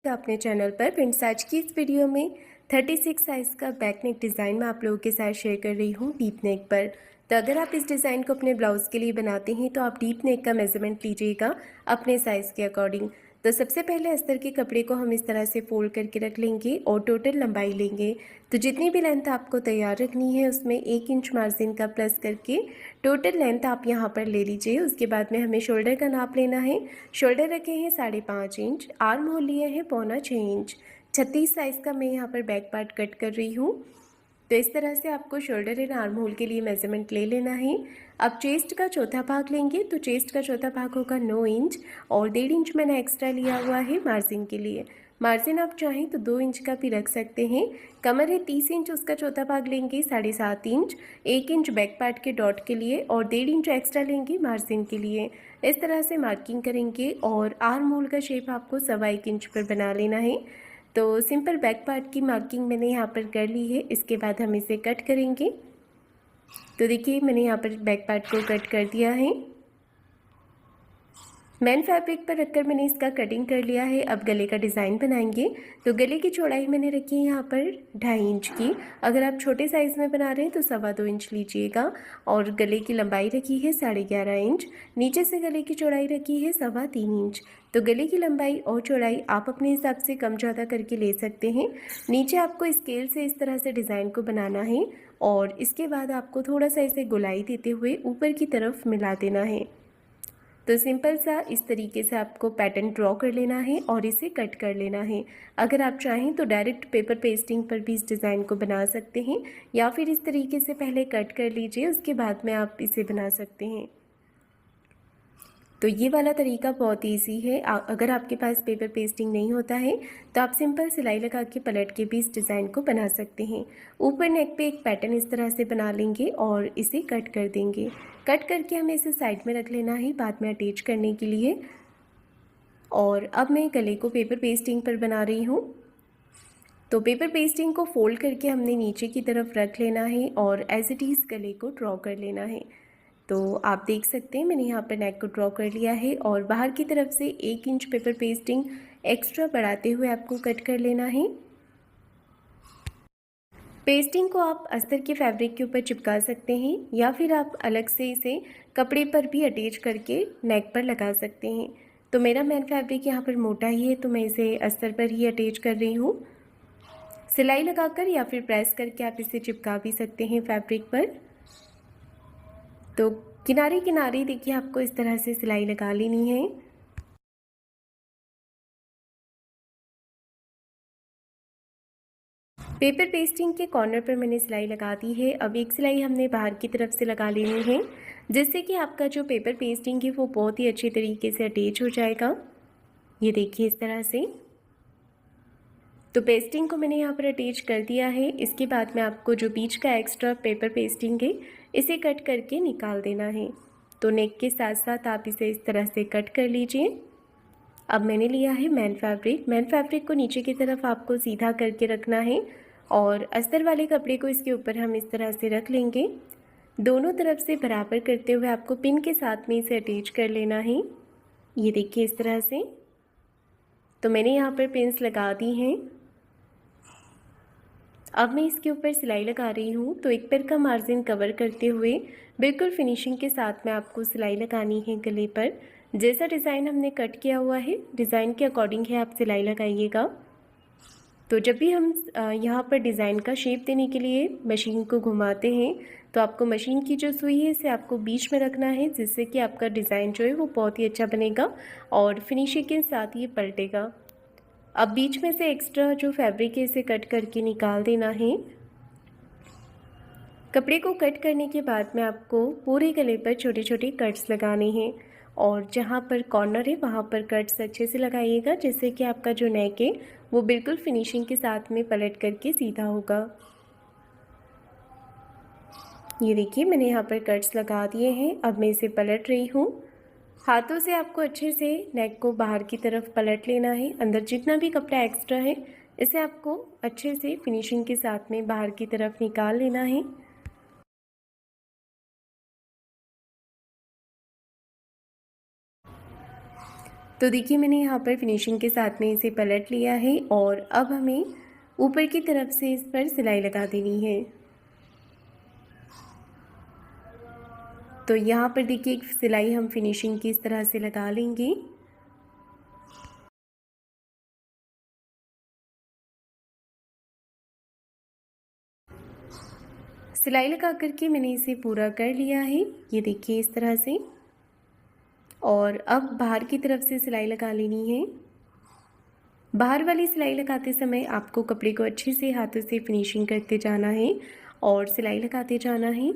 अपने चैनल पर फ्रेंड्स, आज की इस वीडियो में 36 साइज़ का बैक नेक डिज़ाइन मैं आप लोगों के साथ शेयर कर रही हूँ डीप नेक पर। तो अगर आप इस डिज़ाइन को अपने ब्लाउज़ के लिए बनाते हैं तो आप डीप नेक का मेज़रमेंट लीजिएगा अपने साइज़ के अकॉर्डिंग। तो सबसे पहले अस्तर के कपड़े को हम इस तरह से फोल्ड करके रख लेंगे और टोटल लंबाई लेंगे। तो जितनी भी लेंथ आपको तैयार रखनी है उसमें 1 इंच मार्जिन का प्लस करके टोटल लेंथ आप यहाँ पर ले लीजिए। उसके बाद में हमें शोल्डर का नाप लेना है। शोल्डर रखे हैं 5.5 इंच, आर्म होल लिए हैं 6.25 इंच। 36 साइज़ का मैं यहाँ पर बैक पार्ट कट कर रही हूँ। तो इस तरह से आपको शोल्डर एंड आर्म होल के लिए मेजरमेंट ले लेना है। अब चेस्ट का चौथा भाग लेंगे। तो चेस्ट का चौथा भाग होगा 9 इंच और 1.5 इंच मैंने एक्स्ट्रा लिया हुआ है मार्जिन के लिए। मार्जिन आप चाहें तो 2 इंच का भी रख सकते हैं। कमर है 30 इंच, उसका चौथा भाग लेंगे 7.5 इंच, 1 इंच बैक पार्ट के डॉट के लिए और 1.5 इंच एक्स्ट्रा लेंगे मार्जिन के लिए। इस तरह से मार्किंग करेंगे और आर्म होल का शेप आपको 1.25 इंच पर बना लेना है। तो सिंपल बैक पार्ट की मार्किंग मैंने यहाँ पर कर ली है। इसके बाद हम इसे कट करेंगे। तो देखिए मैंने यहाँ पर बैक पार्ट को कट कर दिया है। मैन फैब्रिक पर रखकर मैंने इसका कटिंग कर लिया है। अब गले का डिज़ाइन बनाएंगे। तो गले की चौड़ाई मैंने रखी है यहाँ पर 2.5 इंच की। अगर आप छोटे साइज़ में बना रहे हैं तो 2.25 इंच लीजिएगा। और गले की लंबाई रखी है 11.5 इंच। नीचे से गले की चौड़ाई रखी है 3.25 इंच। तो गले की लंबाई और चौड़ाई आप अपने हिसाब से कम ज़्यादा करके ले सकते हैं। नीचे आपको स्केल से इस तरह से डिज़ाइन को बनाना है और इसके बाद आपको थोड़ा सा इसे गोलाई देते हुए ऊपर की तरफ मिला देना है। तो सिंपल सा इस तरीके से आपको पैटर्न ड्रॉ कर लेना है और इसे कट कर लेना है। अगर आप चाहें तो डायरेक्ट पेपर पेस्टिंग पर भी इस डिज़ाइन को बना सकते हैं या फिर इस तरीके से पहले कट कर लीजिए, उसके बाद में आप इसे बना सकते हैं। तो ये वाला तरीका बहुत इजी है। अगर आपके पास पेपर पेस्टिंग नहीं होता है तो आप सिंपल सिलाई लगा के पलट के भी इस डिज़ाइन को बना सकते हैं। ऊपर नेक पे एक पैटर्न इस तरह से बना लेंगे और इसे कट कर देंगे। कट करके हमें इसे साइड में रख लेना है बाद में अटैच करने के लिए। और अब मैं गले को पेपर पेस्टिंग पर बना रही हूँ। तो पेपर पेस्टिंग को फोल्ड करके हमने नीचे की तरफ रख लेना है और एज इट इज़ गले को ड्रॉ कर लेना है। तो आप देख सकते हैं मैंने यहाँ पर नेक को ड्रॉ कर लिया है और बाहर की तरफ से 1 इंच पेपर पेस्टिंग एक्स्ट्रा बढ़ाते हुए आपको कट कर लेना है। पेस्टिंग को आप अस्तर के फैब्रिक के ऊपर चिपका सकते हैं या फिर आप अलग से इसे कपड़े पर भी अटैच करके नेक पर लगा सकते हैं। तो मेरा मैन फैब्रिक यहाँ पर मोटा ही है तो मैं इसे अस्तर पर ही अटैच कर रही हूँ। सिलाई लगाकर या फिर प्रेस करके आप इसे चिपका भी सकते हैं फैब्रिक पर। तो किनारे किनारे देखिए आपको इस तरह से सिलाई लगा लेनी है। पेपर पेस्टिंग के कॉर्नर पर मैंने सिलाई लगा दी है। अब एक सिलाई हमने बाहर की तरफ से लगा लेनी है जिससे कि आपका जो पेपर पेस्टिंग है वो बहुत ही अच्छे तरीके से अटैच हो जाएगा। ये देखिए इस तरह से। तो पेस्टिंग को मैंने यहाँ पर अटैच कर दिया है। इसके बाद में आपको जो बीच का एक्स्ट्रा पेपर पेस्टिंग है इसे कट करके निकाल देना है। तो नेक के साथ साथ आप इसे इस तरह से कट कर लीजिए। अब मैंने लिया है मैन फैब्रिक। मैन फैब्रिक को नीचे की तरफ आपको सीधा करके रखना है और अस्तर वाले कपड़े को इसके ऊपर हम इस तरह से रख लेंगे। दोनों तरफ से बराबर करते हुए आपको पिन के साथ में इसे अटैच कर लेना है। ये देखिए इस तरह से। तो मैंने यहाँ पर पिन्स लगा दी हैं। अब मैं इसके ऊपर सिलाई लगा रही हूँ। तो एक पैर का मार्जिन कवर करते हुए बिल्कुल फिनिशिंग के साथ में आपको सिलाई लगानी है गले पर। जैसा डिज़ाइन हमने कट किया हुआ है डिज़ाइन के अकॉर्डिंग है आप सिलाई लगाइएगा। तो जब भी हम यहाँ पर डिज़ाइन का शेप देने के लिए मशीन को घुमाते हैं तो आपको मशीन की जो सुई है इसे आपको बीच में रखना है जिससे कि आपका डिज़ाइन जो है वो बहुत ही अच्छा बनेगा और फिनिशिंग के साथ ये पलटेगा। अब बीच में से एक्स्ट्रा जो फैब्रिक है इसे कट करके निकाल देना है। कपड़े को कट करने के बाद में आपको पूरे गले पर छोटे छोटे कट्स लगाने हैं और जहाँ पर कॉर्नर है वहाँ पर कट्स अच्छे से लगाइएगा जिससे कि आपका जो नेक है वो बिल्कुल फिनिशिंग के साथ में पलट करके सीधा होगा। ये देखिए मैंने यहाँ पर कट्स लगा दिए हैं। अब मैं इसे पलट रही हूँ। हाथों से आपको अच्छे से नेक को बाहर की तरफ पलट लेना है। अंदर जितना भी कपड़ा एक्स्ट्रा है इसे आपको अच्छे से फिनिशिंग के साथ में बाहर की तरफ निकाल लेना है। तो देखिए मैंने यहाँ पर फिनिशिंग के साथ में इसे पलट लिया है और अब हमें ऊपर की तरफ से इस पर सिलाई लगा देनी है। तो यहाँ पर देखिए एक सिलाई हम फिनिशिंग की इस तरह से लगा लेंगे। सिलाई लगा करके मैंने इसे पूरा कर लिया है, ये देखिए इस तरह से। और अब बाहर की तरफ से सिलाई लगा लेनी है। बाहर वाली सिलाई लगाते समय आपको कपड़े को अच्छे से हाथों से फिनिशिंग करते जाना है और सिलाई लगाते जाना है।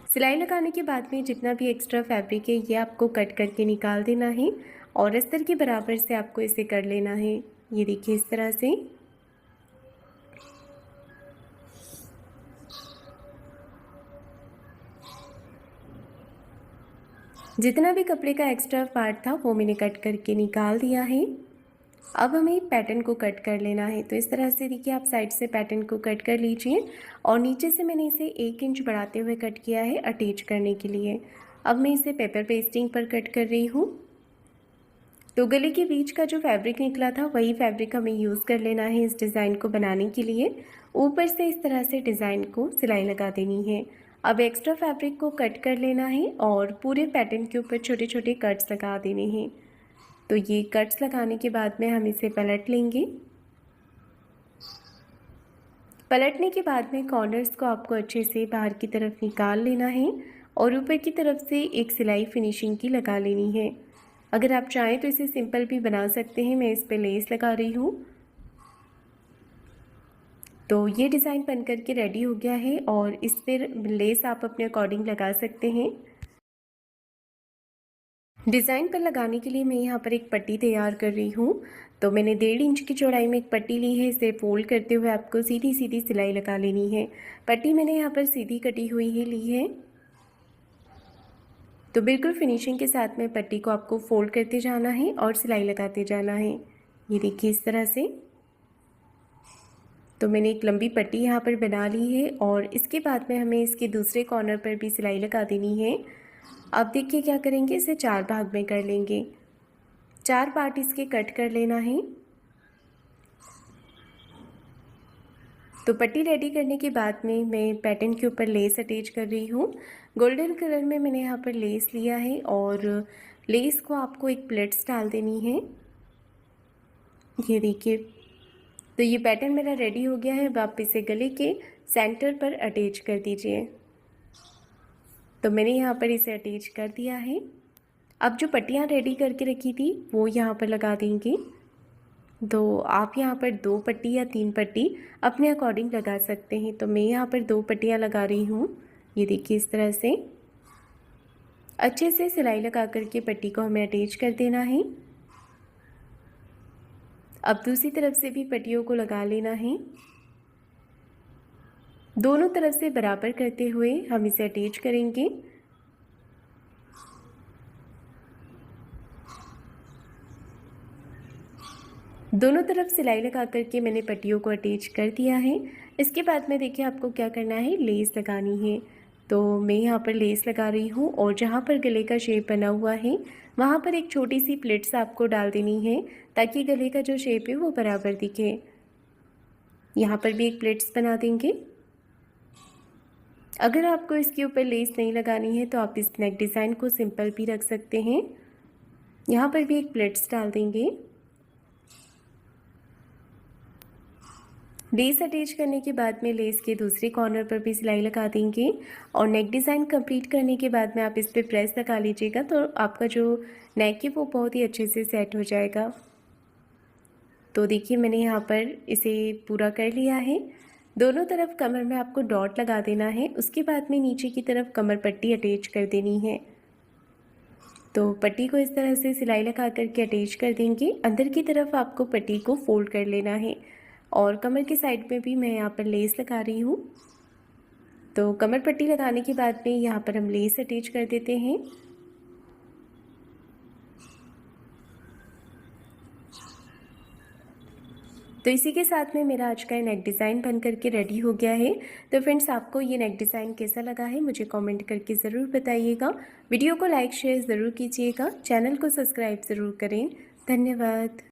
सिलाई लगाने के बाद में जितना भी एक्स्ट्रा फैब्रिक है ये आपको कट करके निकाल देना है और अस्तर के बराबर से आपको इसे कर लेना है। ये देखिए इस तरह से। जितना भी कपड़े का एक्स्ट्रा पार्ट था वो मैंने कट करके निकाल दिया है। अब हमें पैटर्न को कट कर लेना है। तो इस तरह से देखिए आप साइड से पैटर्न को कट कर लीजिए और नीचे से मैंने इसे 1 इंच बढ़ाते हुए कट किया है अटैच करने के लिए। अब मैं इसे पेपर पेस्टिंग पर कट कर रही हूँ। तो गले के बीच का जो फैब्रिक निकला था वही फैब्रिक हमें यूज़ कर लेना है इस डिज़ाइन को बनाने के लिए। ऊपर से इस तरह से डिज़ाइन को सिलाई लगा देनी है। अब एक्स्ट्रा फैब्रिक को कट कर लेना है और पूरे पैटर्न के ऊपर छोटे छोटे कट्स लगा देने हैं। तो ये कट्स लगाने के बाद में हम इसे पलट लेंगे। पलटने के बाद में कॉर्नर्स को आपको अच्छे से बाहर की तरफ निकाल लेना है और ऊपर की तरफ से एक सिलाई फिनिशिंग की लगा लेनी है। अगर आप चाहें तो इसे सिंपल भी बना सकते हैं। मैं इस पर लेस लगा रही हूँ। तो ये डिज़ाइन बन करके रेडी हो गया है और इस पर लेस आप अपने अकॉर्डिंग लगा सकते हैं। डिज़ाइन पर लगाने के लिए मैं यहाँ पर एक पट्टी तैयार कर रही हूँ। तो मैंने 1.5 इंच की चौड़ाई में एक पट्टी ली है। इसे फोल्ड करते हुए आपको सीधी सीधी सिलाई लगा लेनी है। पट्टी मैंने यहाँ पर सीधी कटी हुई ही ली है। तो बिल्कुल फिनिशिंग के साथ में पट्टी को आपको फोल्ड करते जाना है और सिलाई लगाते जाना है। ये देखिए इस तरह से। तो मैंने एक लंबी पट्टी यहाँ पर बना ली है और इसके बाद में हमें इसके दूसरे कॉर्नर पर भी सिलाई लगा देनी है। अब देखिए क्या करेंगे, इसे 4 भाग में कर लेंगे। 4 पार्ट इसके कट कर लेना है। तो पट्टी रेडी करने के बाद में मैं पैटर्न के ऊपर लेस अटैच कर रही हूँ। गोल्डन कलर में मैंने यहाँ पर लेस लिया है और लेस को आपको एक प्लेट्स डाल देनी है। ये देखिए। तो ये पैटर्न मेरा रेडी हो गया है। अब आप इसे गले के सेंटर पर अटैच कर दीजिए। तो मैंने यहाँ पर इसे अटैच कर दिया है। अब जो पट्टियाँ रेडी करके रखी थी वो यहाँ पर लगा देंगे। तो आप यहाँ पर 2 पट्टी या 3 पट्टी अपने अकॉर्डिंग लगा सकते हैं। तो मैं यहाँ पर 2 पट्टियाँ लगा रही हूँ। ये देखिए इस तरह से अच्छे से सिलाई लगा करके पट्टी को हमें अटैच कर देना है। अब दूसरी तरफ से भी पट्टियों को लगा लेना है। दोनों तरफ से बराबर करते हुए हम इसे अटैच करेंगे। दोनों तरफ सिलाई लगा करके मैंने पट्टियों को अटैच कर दिया है। इसके बाद में देखिए आपको क्या करना है, लेस लगानी है। तो मैं यहाँ पर लेस लगा रही हूँ और जहाँ पर गले का शेप बना हुआ है वहाँ पर एक छोटी सी प्लेट्स आपको डाल देनी है ताकि गले का जो शेप है वो बराबर दिखे। यहाँ पर भी एक प्लेट्स बना देंगे। अगर आपको इसके ऊपर लेस नहीं लगानी है तो आप इस नेक डिज़ाइन को सिंपल भी रख सकते हैं। यहाँ पर भी एक प्लेट्स डाल देंगे। लेस अटैच करने के बाद में लेस के दूसरे कॉर्नर पर भी सिलाई लगा देंगे और नेक डिज़ाइन कंप्लीट करने के बाद में आप इस पर प्रेस लगा लीजिएगा तो आपका जो नेक है वो बहुत ही अच्छे से सेट हो जाएगा। तो देखिए मैंने यहाँ पर इसे पूरा कर लिया है। दोनों तरफ कमर में आपको डॉट लगा देना है। उसके बाद में नीचे की तरफ कमर पट्टी अटैच कर देनी है। तो पट्टी को इस तरह से सिलाई लगा करके अटैच कर देंगे। अंदर की तरफ आपको पट्टी को फोल्ड कर लेना है और कमर की साइड में भी मैं यहाँ पर लेस लगा रही हूँ। तो कमर पट्टी लगाने के बाद में यहाँ पर हम लेस अटैच कर देते हैं। तो इसी के साथ में मेरा आज का नेक डिज़ाइन बन करके रेडी हो गया है। तो फ्रेंड्स, आपको ये नेक डिज़ाइन कैसा लगा है मुझे कमेंट करके ज़रूर बताइएगा। वीडियो को लाइक शेयर ज़रूर कीजिएगा, चैनल को सब्सक्राइब ज़रूर करें। धन्यवाद।